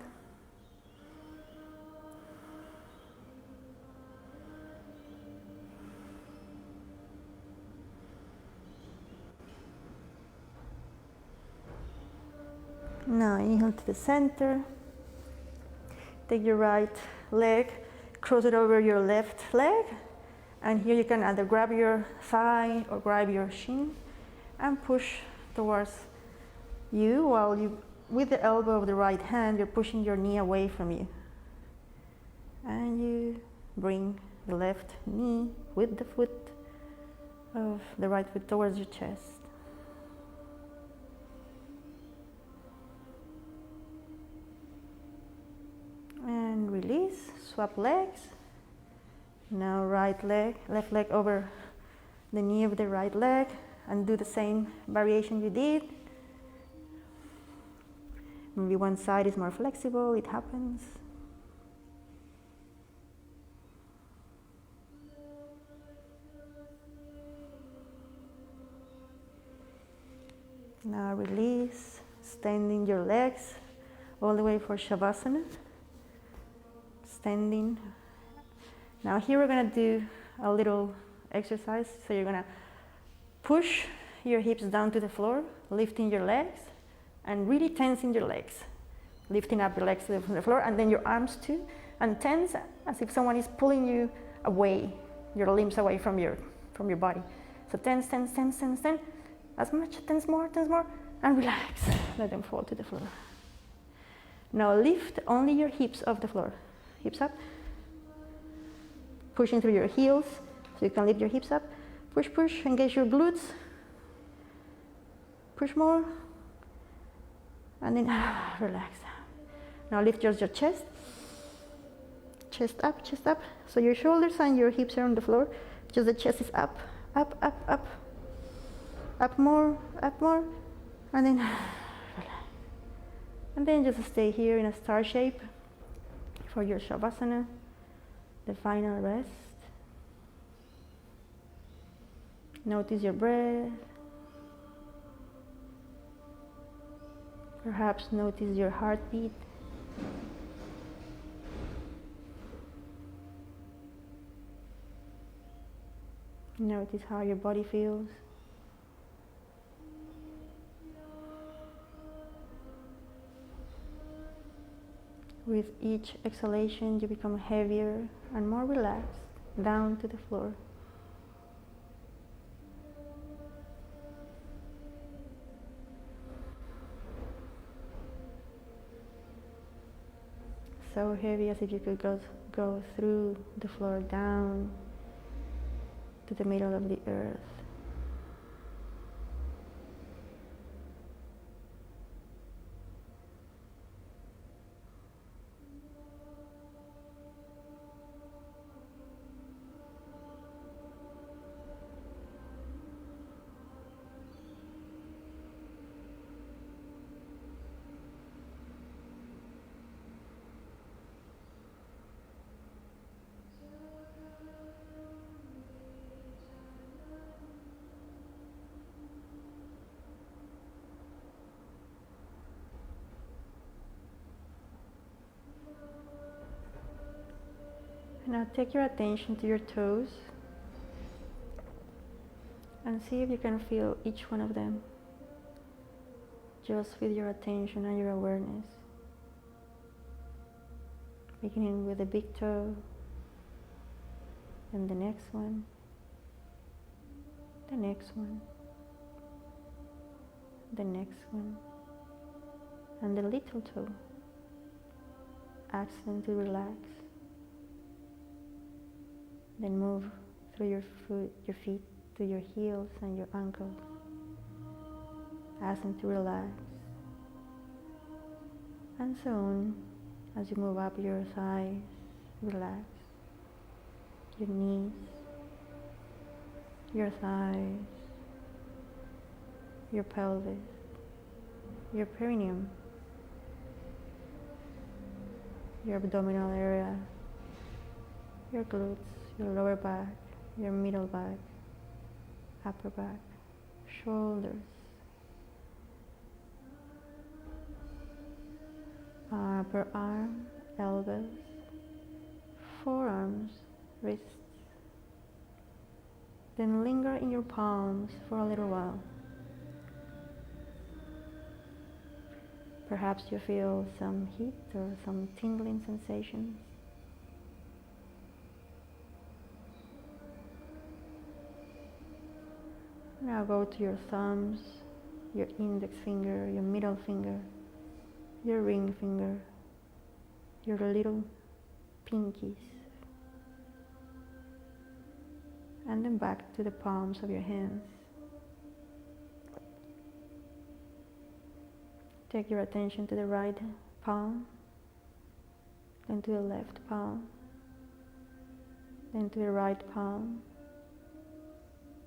Now inhale to the center. Take your right leg, cross it over your left leg, and here you can either grab your thigh or grab your shin and push towards you while you, with the elbow of the right hand, you're pushing your knee away from you. And you bring the left knee with the foot of the right foot towards your chest. And release, swap legs. Now right leg, left leg over the knee of the right leg and do the same variation you did. Maybe one side is more flexible, it happens. Now release, extending your legs all the way for Shavasana. Standing. Now here we're going to do a little exercise. So you're going to push your hips down to the floor, lifting your legs and really tensing your legs. Lifting up your legs to the floor and then your arms too, and tense as if someone is pulling you away, your limbs away from your body. So tense, tense, tense, tense, tense. As much, tense more, and relax. Let them fall to the floor. Now lift only your hips off the floor. Hips up, pushing through your heels, so you can lift your hips up. Push, push, engage your glutes. Push more, and then relax. Now lift your chest. Chest up, chest up. So your shoulders and your hips are on the floor. Just the chest is up, up, up, up. Up more, and then relax. And then just stay here in a star shape for your Shavasana, the final rest. Notice your breath. Perhaps notice your heartbeat. Notice how your body feels. With each exhalation, you become heavier and more relaxed, down to the floor. so heavy as if you could go through the floor down to the middle of the earth. Now take your attention to your toes and see if you can feel each one of them just with your attention and your awareness. Beginning with the big toe, and the next one, the next one, the next one, and the little toe. Ask them to relax. Then move through your feet to your heels and your ankles. Ask them to relax. And so on, as you move up your thighs, relax. Your knees, your thighs, your pelvis, your perineum, your abdominal area, your glutes, your lower back, your middle back, upper back, shoulders, upper arm, elbows, forearms, wrists. Then linger in your palms for a little while. Perhaps you feel some heat or some tingling sensations. Now go to your thumbs, your index finger, your middle finger, your ring finger, your little pinkies, and then back to the palms of your hands. Take your attention to the right palm, then to the left palm, then to the right palm,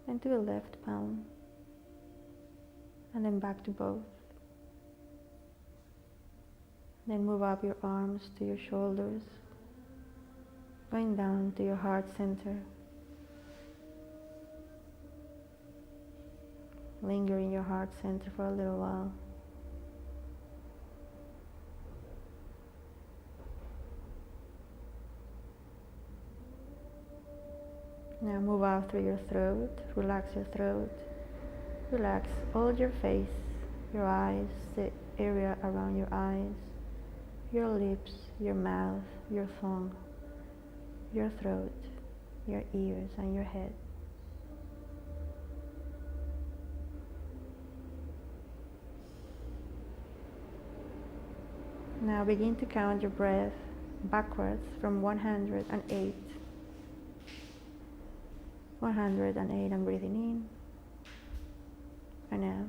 then to the left palm, and then back to both. Then move up your arms to your shoulders, going down to your heart center. Linger in your heart center for a little while. Now move out through your throat, relax your throat, relax all your face, your eyes, the area around your eyes, your lips, your mouth, your tongue, your throat, your ears and your head. Now begin to count your breath backwards from 108. 108, I'm breathing in and out.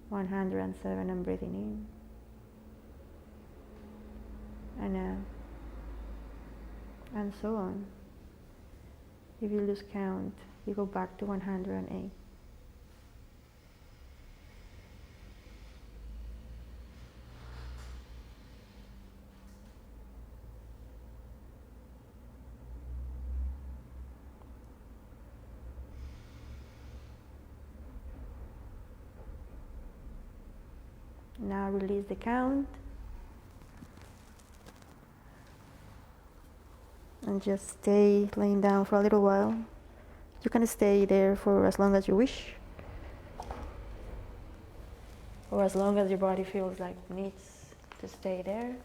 107, I'm breathing in and out, and so on. If you lose count, you go back to 108. Now release the count and just stay laying down for a little while. You can stay there for as long as you wish, or as long as your body feels like it needs to stay there.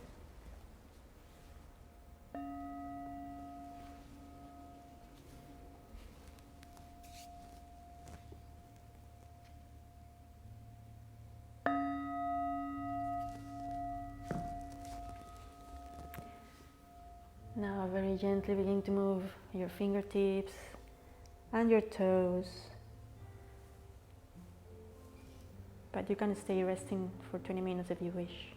gently begin to move your fingertips and your toes. But you can stay resting for 20 minutes if you wish.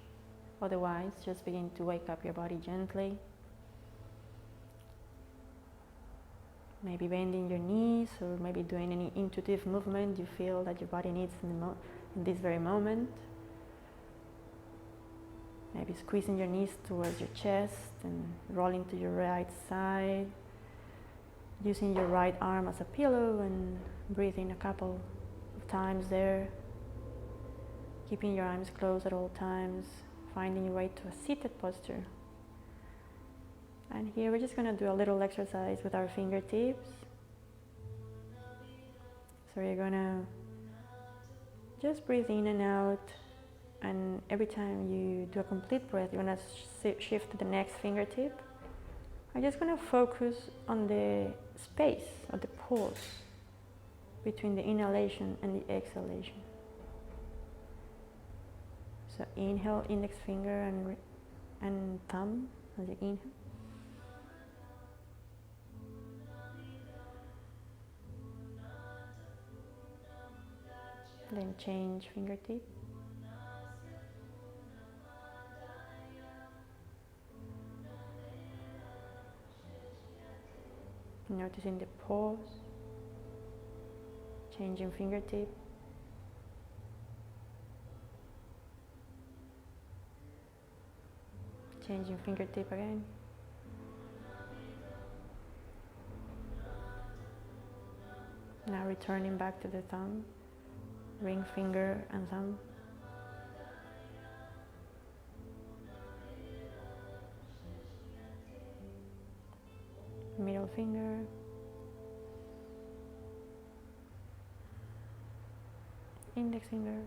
Otherwise, just begin to wake up your body gently. Maybe bending your knees, or maybe doing any intuitive movement you feel that your body needs in this very moment. Maybe squeezing your knees towards your chest and rolling to your right side. Using your right arm as a pillow and breathing a couple of times there. Keeping your arms closed at all times. Finding your way to a seated posture. And here we're just going to do a little exercise with our fingertips. So you're going to just breathe in and out, and every time you do a complete breath, you're going to shift to the next fingertip. I'm just going to focus on the space or the pause between the inhalation and the exhalation. So inhale, index finger and thumb as you inhale. Then change fingertip. Noticing the pause. Changing fingertip. Changing fingertip again. Now returning back to the thumb. Ring finger and thumb. Middle finger. Index finger.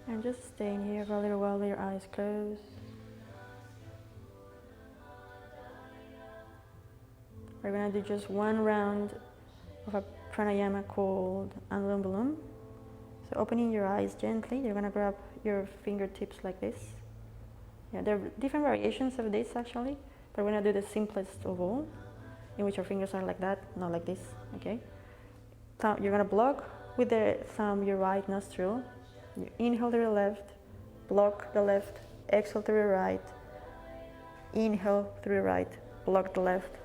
And just staying here for a little while with your eyes closed. We're going to do just one round of a pranayama called Anulom Vilom. So opening your eyes gently, you're going to grab your fingertips like this. Yeah, there are different variations of this actually, but we're going to do the simplest of all, in which your fingers are like that, not like this, okay? You're going to block with the thumb your right nostril. You inhale through the left, block the left, exhale through the right, inhale through the right, block the left,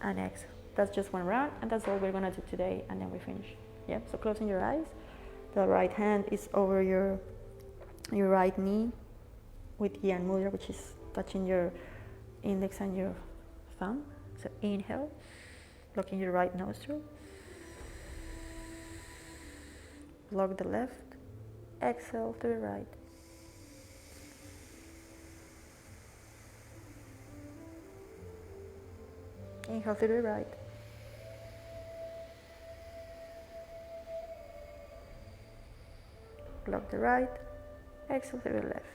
and exhale. That's just one round, and that's all we're going to do today, and then we finish. Yeah, so closing your eyes. The right hand is over your right knee with Yan Mudra, which is touching your index and your thumb. So inhale, blocking your right nostril. Block the left, exhale to the right. Inhale to the right. Block the right, exhale to the left.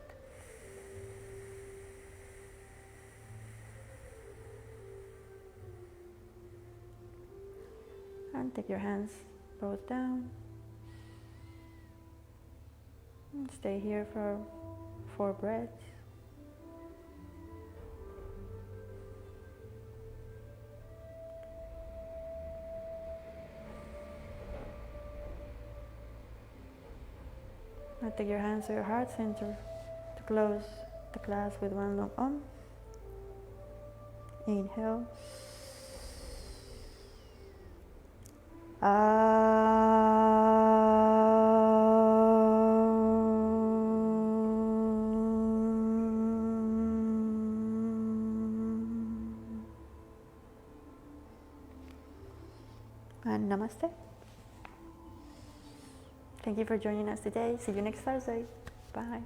And take your hands both down. And stay here for 4 breaths. Now take your hands to your heart center to close the class with one long Om. Inhale. And Namaste. Thank you for joining us today. See you next Thursday. Bye.